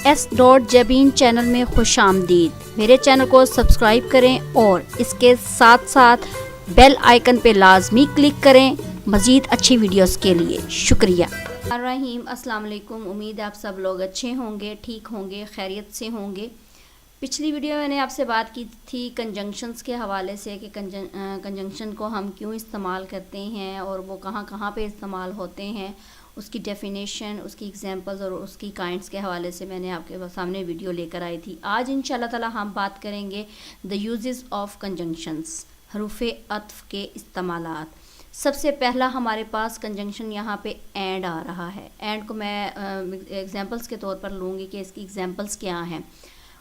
S.Jabin channel میں خوش آمدید۔ میرے چینل کو سبسکرائب کریں اور اس کے ساتھ ساتھ بیل آئیکن پہ لازمی کلک کریں مزید اچھی ویڈیوز کے لیے۔ شکریہ۔ السلام علیکم، امید ہے آپ سب لوگ اچھے ہوں گے، ٹھیک ہوں گے، خیریت سے ہوں گے۔ پچھلی ویڈیو میں نے آپ سے بات کی تھی کنجنکشنز کے حوالے سے کہ کنجنکشن کو ہم کیوں استعمال کرتے ہیں اور وہ کہاں کہاں پہ استعمال ہوتے ہیں، اس کی ڈیفینیشن، اس کی ایگزامپلز اور اس کی کائنڈس کے حوالے سے میں نے آپ کے سامنے ویڈیو لے کر آئی تھی۔ آج انشاءاللہ تعالی ہم بات کریں گے دا یوزز آف کنجنکشنز، حروف عطف کے استعمالات۔ سب سے پہلا ہمارے پاس کنجنکشن یہاں پہ اینڈ آ رہا ہے۔ اینڈ کو میں ایگزامپلس کے طور پر لوں گی کہ اس کی ایگزامپلس کیا ہیں۔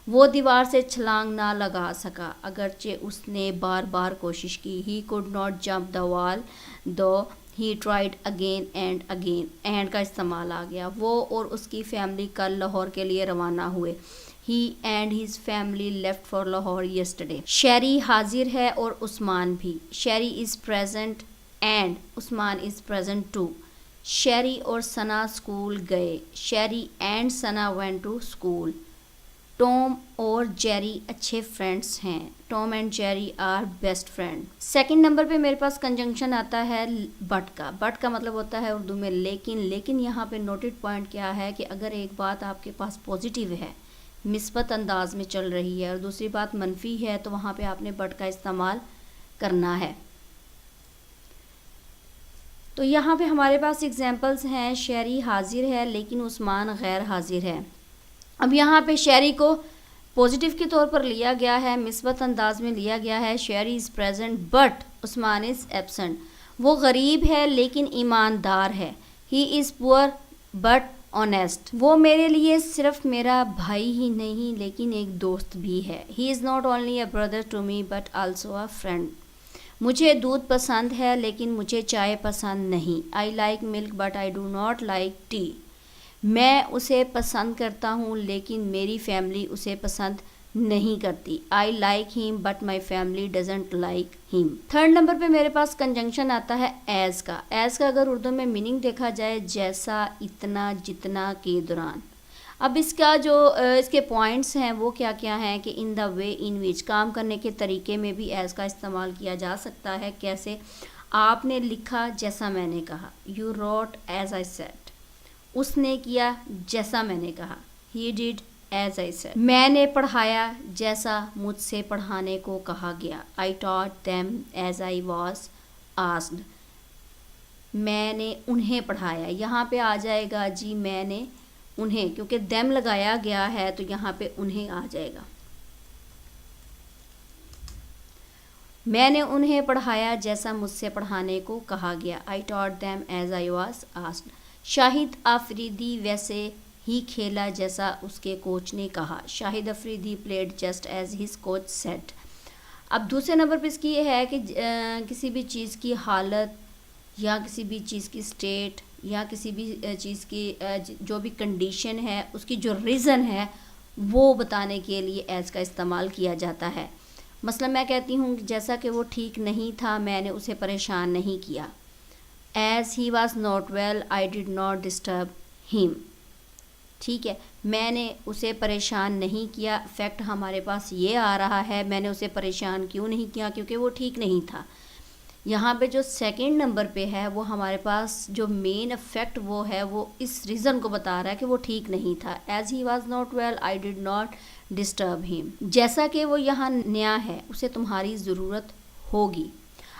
وہ دیوار سے چھلانگ نہ لگا سکا اگرچہ اس نے بار بار کوشش کی۔ He could not jump the wall though he tried again and again۔ And کا استعمال آ گیا۔ وہ اور اس کی فیملی کل لاہور کے لیے روانہ ہوئے۔ He and his family left for Lahore yesterday۔ شیری حاضر ہے اور عثمان بھی۔ شیری is present and Usman is present too۔ شیری اور ثنا اسکول گئے۔ Sherry and Sana went to school۔ Tom اور جیری اچھے فرینڈس ہیں۔ Tom and Jerry are best friend. Second number پہ میرے پاس کنجنکشن آتا ہے بٹ کا۔ بٹ کا مطلب ہوتا ہے اردو میں لیکن یہاں پہ نوٹڈ پوائنٹ کیا ہے کہ اگر ایک بات آپ کے پاس پازیٹیو ہے، مثبت انداز میں چل رہی ہے، اور دوسری بات منفی ہے، تو وہاں پہ آپ نے بٹ کا استعمال کرنا ہے۔ تو یہاں پہ ہمارے پاس ایگزامپلس ہیں، شیری حاضر ہے لیکن عثمان غیر حاضر ہے۔ اب یہاں پہ شیری کو پوزیٹیو کے طور پر لیا گیا ہے، مثبت انداز میں لیا گیا ہے۔ Sheri is present but Usman is absent. وہ غریب ہے لیکن ایماندار ہے۔ ہی از پور بٹ آنیسٹ۔ وہ میرے لیے صرف میرا بھائی ہی نہیں لیکن ایک دوست بھی ہے۔ He is not only a brother to me but also a friend. مجھے دودھ پسند ہے لیکن مجھے چائے پسند نہیں۔ I like milk but I do not like tea. میں اسے پسند کرتا ہوں لیکن میری فیملی اسے پسند نہیں کرتی۔ I like him but my family doesn't like him. Third number پہ میرے پاس کنجنکشن آتا ہے ایز کا۔ ایز کا اگر اردو میں میننگ دیکھا جائے جیسا، اتنا، جتنا کے دوران۔ اب اس کا جو اس کے پوائنٹس ہیں وہ کیا کیا ہیں کہ ان دا وے ان وچ، کام کرنے کے طریقے میں بھی ایز کا استعمال کیا جا سکتا ہے۔ کیسے؟ آپ نے لکھا جیسا میں نے کہا۔ You wrote as I said. اس نے کیا جیسا میں نے کہا۔ He did as I said۔ میں نے پڑھایا جیسا مجھ سے پڑھانے کو کہا گیا۔ I taught them as I was asked۔ میں نے انہیں پڑھایا۔ یہاں پہ آ جائے گا جی میں نے انہیں، کیونکہ them لگایا گیا ہے تو یہاں پہ انہیں آ جائے گا۔ میں نے انہیں پڑھایا جیسا مجھ سے پڑھانے کو کہا گیا۔ I taught them as I was asked۔ شاہد آفریدی ویسے ہی کھیلا جیسا اس کے کوچ نے کہا۔ Shahid Afridi played just as his coach said. اب دوسرے نمبر پہ اس کی یہ ہے کہ کسی بھی چیز کی حالت یا کسی بھی چیز کی اسٹیٹ یا کسی بھی چیز کی جو بھی کنڈیشن ہے، اس کی جو ریزن ہے وہ بتانے کے لیے ایز کا استعمال کیا جاتا ہے۔ مثلا میں کہتی ہوں جیسا کہ وہ ٹھیک نہیں تھا میں نے اسے پریشان نہیں کیا۔ As he was not well, I did not disturb him۔ ٹھیک ہے، میں نے اسے پریشان نہیں کیا۔ فیکٹ ہمارے پاس یہ آ رہا ہے میں نے اسے پریشان کیوں نہیں کیا، کیونکہ وہ ٹھیک نہیں تھا۔ یہاں پہ جو سیکنڈ نمبر پہ ہے وہ ہمارے پاس جو مین افیکٹ وہ ہے وہ اس ریزن کو بتا رہا ہے کہ وہ ٹھیک نہیں تھا۔ As he was not well, I did not disturb him۔ جیسا کہ وہ یہاں نیا ہے اسے تمہاری ضرورت ہوگی۔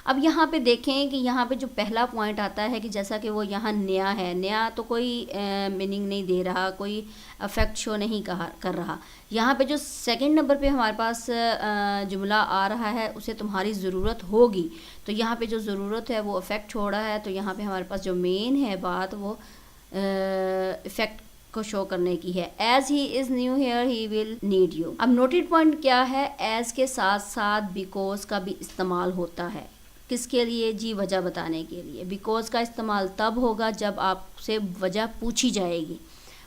اب یہاں پہ دیکھیں کہ یہاں پہ جو پہلا پوائنٹ آتا ہے کہ جیسا کہ وہ یہاں نیا ہے، نیا تو کوئی میننگ نہیں دے رہا، کوئی افیکٹ شو نہیں کر رہا۔ یہاں پہ جو سیکنڈ نمبر پہ ہمارے پاس جملہ آ رہا ہے اسے تمہاری ضرورت ہوگی، تو یہاں پہ جو ضرورت ہے وہ افیکٹ چھوڑ رہا ہے، تو یہاں پہ ہمارے پاس جو مین ہے بات وہ افیکٹ کو شو کرنے کی ہے۔ As he is new here he will need you. اب نوٹڈ پوائنٹ کیا ہے؟ ایز کے ساتھ ساتھ بیکوز کا بھی استعمال ہوتا ہے۔ کس کے لیے جی؟ وجہ بتانے کے لیے۔ بیکوز کا استعمال تب ہوگا جب آپ سے وجہ پوچھی جائے گی۔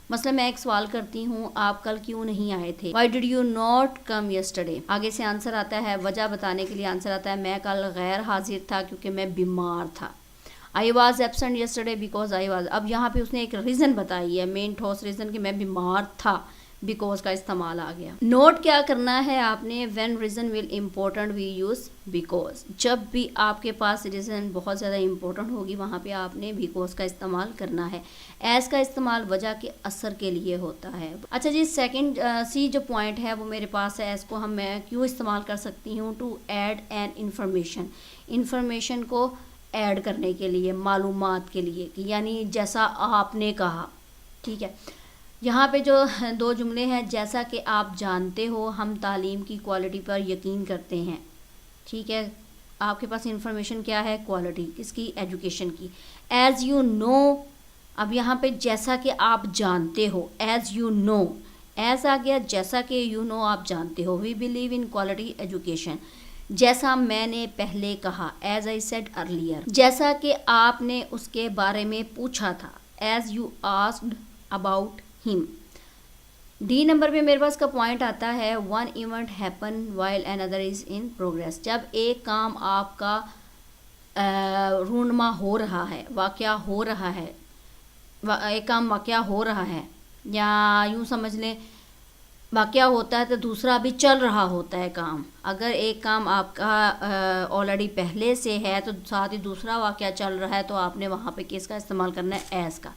مثلا میں ایک سوال کرتی ہوں آپ کل کیوں نہیں آئے تھے؟ Why did you not come yesterday؟ آگے سے آنسر آتا ہے، وجہ بتانے کے لیے آنسر آتا ہے میں کل غیر حاضر تھا کیونکہ میں بیمار تھا۔ I was absent yesterday because I was۔ اب یہاں پہ اس نے ایک ریزن بتائی ہے، مین ٹھوس ریزن کہ میں بیمار تھا، بیکوز کا استعمال آ گیا. نوٹ کیا کرنا ہے آپ نے, when reason will important we use because. جب بھی آپ کے پاس ریزن بہت زیادہ امپورٹنٹ ہوگی وہاں پہ آپ نے بیکوز کا استعمال کرنا ہے. ایز کا استعمال وجہ کے اثر کے لیے ہوتا ہے. اچھا جی, سیکنڈ سی جو پوائنٹ ہے وہ میرے پاس ہے, ایز کو میں کیوں استعمال کر سکتی ہوں, to add an information. Information کو ایڈ کرنے کے لیے, معلومات کے لیے, یعنی جیسا آپ نے کہا. ٹھیک ہے, یہاں پہ جو 2 جملے ہیں, جیسا کہ آپ جانتے ہو ہم تعلیم کی کوالٹی پر یقین کرتے ہیں. ٹھیک ہے, آپ کے پاس انفارمیشن کیا ہے, کوالٹی کس کی, ایجوکیشن کی. ایز یو نو, اب یہاں پہ جیسا کہ آپ جانتے ہو, ایز یو نو, ایز آ گیا, جیسا کہ یو نو آپ جانتے ہو. We believe in quality education. جیسا میں نے پہلے کہا, ایز آئی سیڈ ارلیئر. جیسا کہ آپ نے اس کے بارے میں پوچھا تھا, ایز یو آسکڈ اباؤٹ ہم. ڈی نمبر پہ میرے پاس کا پوائنٹ آتا ہے, one event happen while another از ان پروگریس. جب ایک کام آپ کا رونما ہو رہا ہے, واقعہ ہو رہا ہے, ایک کام واقعہ ہو رہا ہے, یا یوں سمجھ لیں واقعہ ہوتا ہے تو دوسرا بھی چل رہا ہوتا ہے کام. اگر ایک کام آپ کا آلریڈی پہلے سے ہے تو ساتھ ہی دوسرا واقعہ چل رہا ہے تو آپ نے وہاں پہ کس کا استعمال کرنا ہے, ایز کا.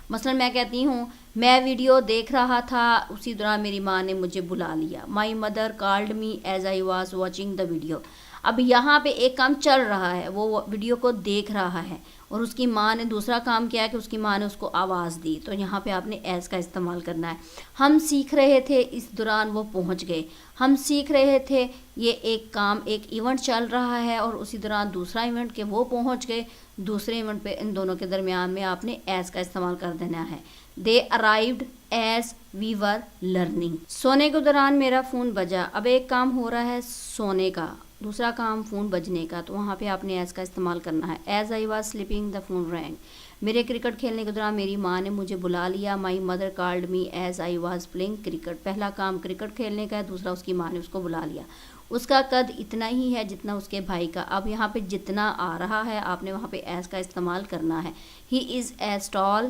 مثلا میں کہتی ہوں میں ویڈیو دیکھ رہا تھا, اسی دوران میری ماں نے مجھے بلا لیا. My mother called me as I was watching the video. اب یہاں پہ ایک کام چل رہا ہے, وہ ویڈیو کو دیکھ رہا ہے, اور اس کی ماں نے دوسرا کام کیا کہ اس کی ماں نے اس کو آواز دی, تو یہاں پہ آپ نے ایز کا استعمال کرنا ہے. ہم سیکھ رہے تھے, اس دوران وہ پہنچ گئے. ہم سیکھ رہے تھے, یہ ایک کام, ایک ایونٹ چل رہا ہے اور اسی دوران دوسرا ایونٹ کہ وہ پہنچ گئے. دوسرے ایونٹ پہ ان دونوں کے درمیان میں آپ نے ایز کا استعمال کر دینا ہے. They arrived as we were learning. سونے کے دوران میرا فون بجا. اب ایک کام ہو رہا ہے سونے کا, دوسرا کام فون بجنے کا, تو وہاں پہ آپ نے ایز کا استعمال کرنا ہے. As I was sleeping the phone rang. میرے کرکٹ کھیلنے کے دوران میری ماں نے مجھے بلا لیا. My mother called me as I was playing cricket. پہلا کام کرکٹ کھیلنے کا ہے, دوسرا اس کی ماں نے اس کو بلا لیا. اس کا قد اتنا ہی ہے جتنا اس کے بھائی کا. اب یہاں پہ جتنا آ رہا ہے آپ نے وہاں پہ ایز کا استعمال کرنا ہے. He is as tall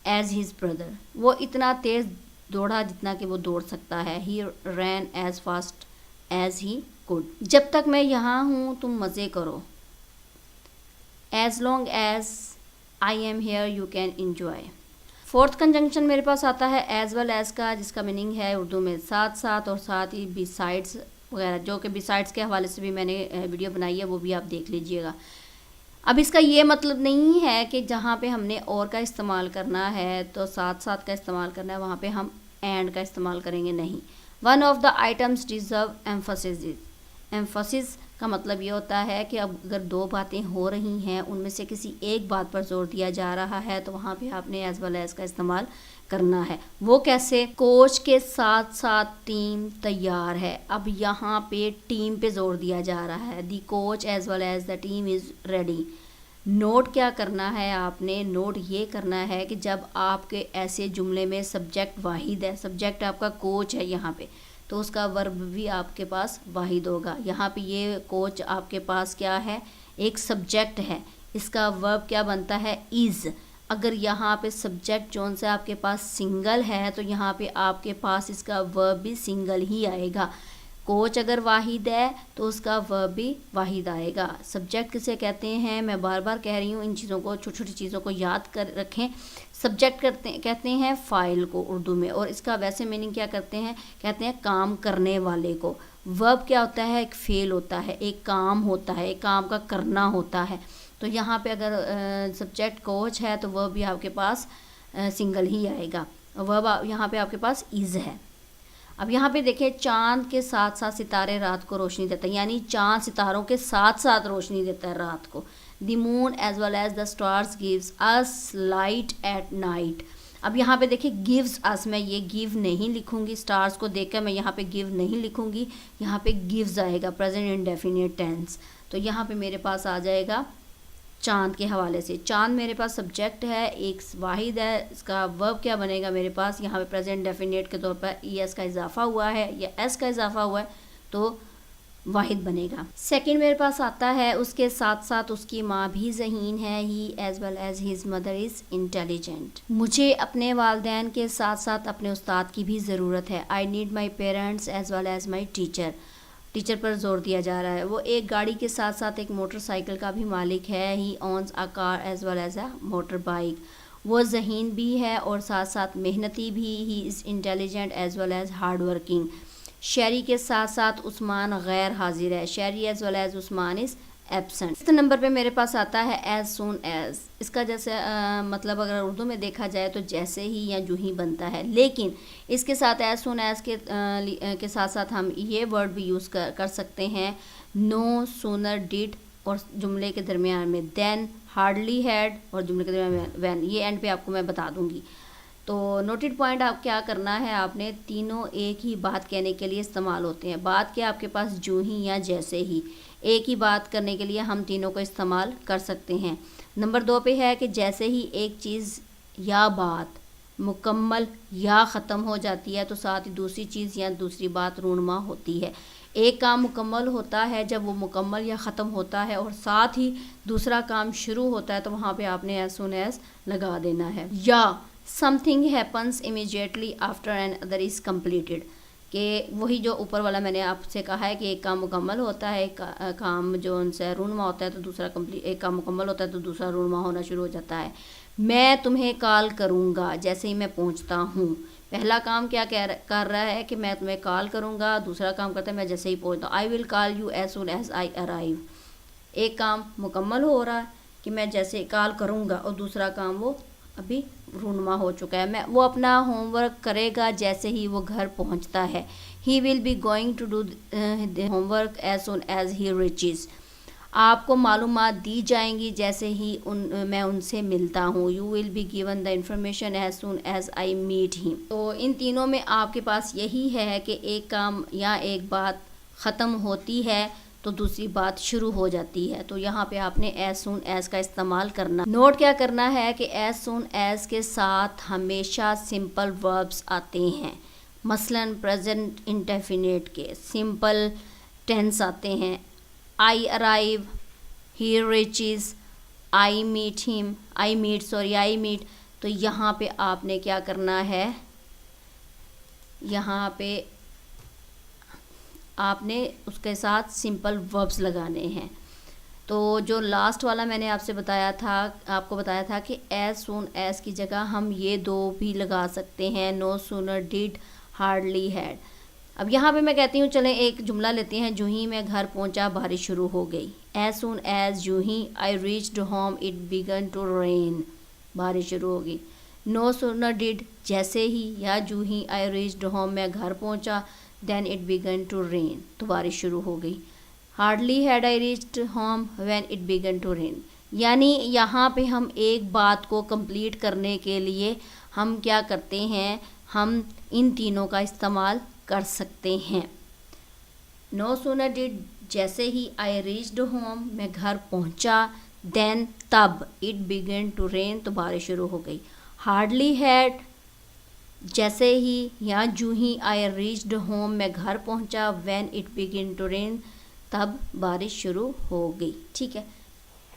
as his brother. وہ اتنا تیز دوڑا جتنا کہ وہ دوڑ سکتا ہے. He ran as fast as he could. جب تک میں یہاں ہوں تم مزے کرو. As long as I am here you can enjoy. Fourth conjunction میرے پاس آتا ہے ایز ویل ایز کا, جس کا میننگ ہے اردو میں ساتھ ساتھ, اور ساتھ ہی بی سائڈس وغیرہ, جو کہ بی سائڈس کے حوالے سے بھی میں نے ویڈیو بنائی ہے, وہ بھی آپ دیکھ لیجئے گا. اب اس کا یہ مطلب نہیں ہے کہ جہاں پہ ہم نے اور کا استعمال کرنا ہے تو ساتھ ساتھ کا استعمال کرنا ہے, وہاں پہ ہم اینڈ کا استعمال کریں گے, نہیں. One of the items deserve emphasis. Emphasis کا مطلب یہ ہوتا ہے کہ اب اگر 2 باتیں ہو رہی ہیں, ان میں سے کسی ایک بات پر زور دیا جا رہا ہے, تو وہاں پہ آپ نے ایز ویل ایز کا استعمال کرنا ہے. وہ کیسے؟ کوچ کے ساتھ ساتھ ٹیم تیار ہے. اب یہاں پہ ٹیم پہ زور دیا جا رہا ہے. The coach as well as the team is ready. Note کیا کرنا ہے آپ نے؟ نوٹ یہ کرنا ہے کہ جب آپ کے ایسے جملے میں سبجیکٹ واحد ہے, سبجیکٹ آپ کا کوچ ہے یہاں پہ, تو اس کا ورب بھی آپ کے پاس واحد ہوگا. یہاں پہ یہ کوچ آپ کے پاس کیا ہے؟ ایک سبجیکٹ ہے. اس کا ورب کیا بنتا ہے؟ از. اگر یہاں پہ سبجیکٹ جون سے آپ کے پاس سنگل ہے تو یہاں پہ آپ کے پاس اس کا ورب بھی سنگل ہی آئے گا. کوچ اگر واحد ہے تو اس کا ورب بھی واحد آئے گا. سبجیکٹ کسے کہتے ہیں؟ میں بار بار کہہ رہی ہوں, ان چیزوں کو, چھوٹی چھوٹی چیزوں کو یاد کر رکھیں. سبجیکٹ کہتے ہیں فاعل کو اردو میں, اور اس کا ویسے میننگ کیا کرتے ہیں؟ کہتے ہیں کام کرنے والے کو. ورب کیا ہوتا ہے؟ ایک فعل ہوتا ہے, ایک کام ہوتا ہے, ایک کام کا کرنا ہوتا ہے. تو یہاں پہ اگر سبجیکٹ کوچ ہے تو ورب بھی آپ کے پاس سنگل ہی آئے گا. ورب یہاں پہ آپ کے پاس از ہے. اب یہاں پہ دیکھیں, چاند کے ساتھ ساتھ ستارے رات کو روشنی دیتا ہے, یعنی چاند ستاروں کے ساتھ ساتھ روشنی دیتا ہے رات کو. The moon as well as the stars gives us light at night. اب یہاں پہ دیکھیں گیوز اس, میں یہ گیو نہیں لکھوں گی, اسٹارز کو دیکھ کر میں یہاں پہ گیو نہیں لکھوں گی, یہاں پہ گیوز آئے گا, پریزنٹ انڈیفینٹ ٹینس. تو یہاں پہ میرے پاس آ جائے گا چاند کے حوالے سے. چاند میرے پاس سبجیکٹ ہے, ایک واحد ہے, اس کا ورب کیا بنے گا میرے پاس؟ یہاں پہ پریزنٹ ڈیفینیٹ کے طور پر ای ایس کا اضافہ ہوا ہے یا ایس کا اضافہ ہوا ہے, تو واحد بنے گا. سیکنڈ میرے پاس آتا ہے اس کے ساتھ ساتھ اس کی ماں بھی ذہین ہے. He as well as his mother is intelligent. مجھے اپنے والدین کے ساتھ ساتھ اپنے استاد کی بھی ضرورت ہے. I need my parents as well as my teacher. Teacher پر زور دیا جا رہا ہے. وہ ایک گاڑی کے ساتھ ساتھ ایک موٹر سائیکل کا بھی مالک ہے. He owns a car as well as a motorbike. وہ ذہین بھی ہے اور ساتھ ساتھ محنتی بھی. He is intelligent as well as hard working. Shehri کے ساتھ ساتھ عثمان غیر حاضر ہے. Shehri as well as Usman is absent. اس نمبر پہ میرے پاس آتا ہے ایز سون ایز. اس کا جیسے مطلب اگر اردو میں دیکھا جائے تو جیسے ہی یا جو ہی بنتا ہے، لیکن اس کے ساتھ ایز سون ایز کے ساتھ ساتھ ہم یہ ورڈ بھی یوز کر سکتے ہیں. نو سونر ڈیڈ اور جملے کے درمیان میں دین، ہارڈلی ہیڈ اور جملے کے درمیان میں وین. یہ اینڈ پہ آپ کو میں بتا دوں گی. تو نوٹڈ پوائنٹ آپ کیا کرنا ہے، آپ نے تینوں ایک ہی بات کہنے کے لیے استعمال ہوتے ہیں. بات کیا آپ کے پاس جو ہی یا جیسے ہی، ایک ہی بات کرنے کے لیے ہم تینوں کو استعمال کر سکتے ہیں. نمبر 2 پہ ہے کہ جیسے ہی ایک چیز یا بات مکمل یا ختم ہو جاتی ہے تو ساتھ ہی دوسری چیز یا دوسری بات رونما ہوتی ہے. ایک کام مکمل ہوتا ہے جب وہ مکمل یا ختم ہوتا ہے اور ساتھ ہی دوسرا کام شروع ہوتا ہے تو وہاں پہ آپ نے ایز سون ایز لگا دینا ہے. یا something happens immediately after another is completed. کہ وہی جو اوپر والا میں نے آپ سے کہا ہے کہ ایک کام مکمل ہوتا ہے، ایک کام جو ان سے رونما ہوتا ہے تو دوسرا ایک کام مکمل ہوتا ہے تو دوسرا رونما ہونا شروع ہو جاتا ہے. میں تمہیں کال کروں گا جیسے ہی میں پہنچتا ہوں. پہلا کام کیا کر رہا ہے کہ میں تمہیں کال کروں گا. دوسرا کام کرتا ہے میں جیسے ہی پہنچتا ہوں. I will call you as soon as I arrive. ایک کام مکمل ہو رہا ہے کہ میں جیسے کال کروں گا اور دوسرا کام وہ ابھی رونما ہو چکا ہے. وہ اپنا ہوم ورک کرے گا جیسے ہی وہ گھر پہنچتا ہے. He will be going to do homework as soon as he reaches. آپ کو معلومات دی جائیں گی جیسے ہی میں ان سے ملتا ہوں. You will be given the information as soon as I meet him. تو ان تینوں میں آپ کے پاس یہی ہے کہ ایک کام یا ایک بات ختم ہوتی ہے تو دوسری بات شروع ہو جاتی ہے. تو یہاں پہ آپ نے ایز سون ایز کا استعمال کرنا. نوٹ کیا کرنا ہے کہ ایز سون ایز کے ساتھ ہمیشہ سمپل وربس آتے ہیں. مثلاً پریزنٹ انڈیفینٹ کے سمپل ٹینس آتے ہیں. I arrive, he reaches, I meet. تو یہاں پہ آپ نے کیا کرنا ہے، یہاں پہ آپ نے اس کے ساتھ سمپل وربس لگانے ہیں. تو جو لاسٹ والا میں نے آپ کو بتایا تھا کہ ایز سون ایز کی جگہ ہم یہ دو بھی لگا سکتے ہیں. نو سونر ڈیڈ، ہارڈلی ہیڈ. اب یہاں پہ میں کہتی ہوں چلیں ایک جملہ لیتے ہیں. جو ہی میں گھر پہنچا بارش شروع ہو گئی. ایز سون ایز جو ہی آئی reached home it began to رین. بارش شروع ہو گئی. نو سونر ڈیڈ جیسے ہی یا جو ہی آئی ریچڈ ہوم میں گھر پہنچا دین اٹ بیگن ٹو رین تو بارش شروع ہو گئی. Hardly had I reached home when it began to rain. یعنی یہاں پہ ہم ایک بات کو کمپلیٹ کرنے کے لیے ہم کیا کرتے ہیں، ہم ان تینوں کا استعمال کر سکتے ہیں. نو سونر ڈیڈ جیسے ہی آئی ریچڈ ہوم میں گھر پہنچا دین تب اٹ بیگن ٹو رین تو بارش شروع ہو گئی. ہارڈلی ہیڈ جیسے ہی یا جو ہی آئی ریچڈ ہوم میں گھر پہنچا وین اٹ بیگن ٹو رین تب بارش شروع ہو گئی. ٹھیک ہے،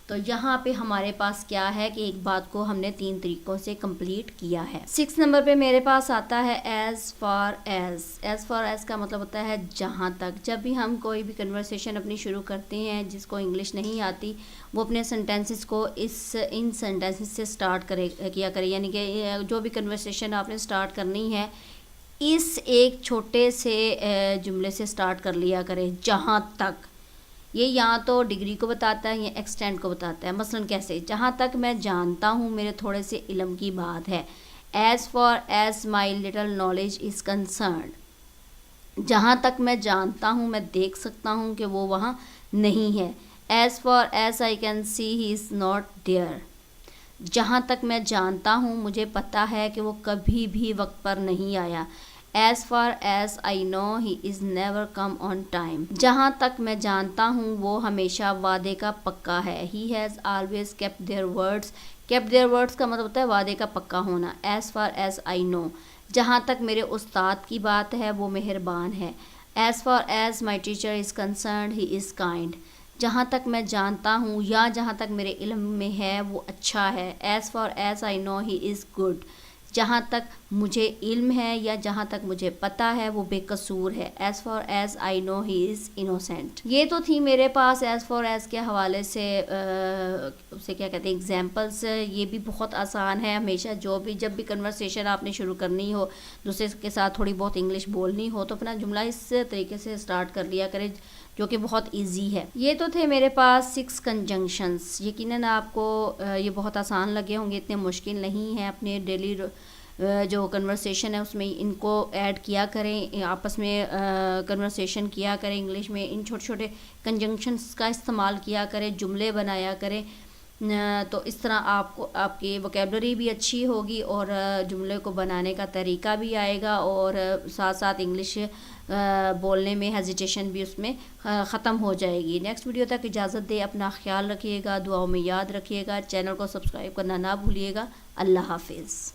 تو یہاں پہ ہمارے پاس کیا ہے کہ ایک بات کو ہم نے 3 طریقوں سے کمپلیٹ کیا ہے. 6 نمبر پہ میرے پاس آتا ہے as far as. As far as کا مطلب ہوتا ہے جہاں تک. جب بھی ہم کوئی بھی کنورسیشن اپنی شروع کرتے ہیں، جس کو انگلش نہیں آتی وہ اپنے سینٹینسز کو ان سینٹینسز سے سٹارٹ کیا کرے. یعنی کہ جو بھی کنورسیشن آپ نے سٹارٹ کرنی ہے اس ایک چھوٹے سے جملے سے سٹارٹ کر لیا کرے. جہاں تک، یہ یا تو ڈگری کو بتاتا ہے یا ایکسٹینڈ کو بتاتا ہے. مثلاً کیسے، جہاں تک میں جانتا ہوں میرے تھوڑے سے علم کی بات ہے. As far as my little knowledge is concerned. جہاں تک میں جانتا ہوں، میں دیکھ سکتا ہوں کہ وہ وہاں نہیں ہے. As far as I can see he is not there. جہاں تک میں جانتا ہوں مجھے پتہ ہے کہ وہ کبھی بھی وقت پر نہیں آیا. As far as I know he is never come on time. جہاں تک میں جانتا ہوں وہ ہمیشہ وعدے کا پکا ہے. He has always kept their words. Kept their words کا مطلب ہوتا ہے وعدے کا پکا ہونا. As far as I know, جہاں تک میرے استاد کی بات ہے وہ مہربان ہے. As far as my teacher is concerned he is kind. جہاں تک میں جانتا ہوں یا جہاں تک میرے علم میں ہے وہ اچھا ہے. As far as I know he is good. جہاں تک مجھے علم ہے یا جہاں تک مجھے پتہ ہے وہ بے قصور ہے. As far as I know he is innocent. یہ تو تھی میرے پاس ایز فار ایز کے حوالے سے اسے کیا کہتے ہیں ایگزامپلس. یہ بھی بہت آسان ہے. ہمیشہ جب بھی کنورسیشن آپ نے شروع کرنی ہو, دوسرے کے ساتھ تھوڑی بہت انگلش بولنی ہو, تو اپنا جملہ اس طریقے سے اسٹارٹ کر لیا کرے, جو کہ بہت ایزی ہے. یہ تو تھے میرے پاس 6 کنجنکشنز. یقیناً آپ کو یہ بہت آسان لگے ہوں گے, اتنے مشکل نہیں ہیں. اپنے ڈیلی جو کنورسیشن ہے اس میں ان کو ایڈ کیا کریں, آپس میں کنورسیشن کیا کریں انگلش میں. ان چھوٹے چھوٹے کنجنکشنز کا استعمال کیا کریں, جملے بنایا کریں. تو اس طرح آپ کی ووکیبلری بھی اچھی ہوگی اور جملے کو بنانے کا طریقہ بھی آئے گا, اور ساتھ ساتھ انگلش بولنے میں ہیزیٹیشن بھی اس میں ختم ہو جائے گی. نیکسٹ ویڈیو تک اجازت دے. اپنا خیال رکھیے گا, دعاؤں میں یاد رکھیے گا. چینل کو سبسکرائب کرنا نہ بھولیے گا. اللہ حافظ.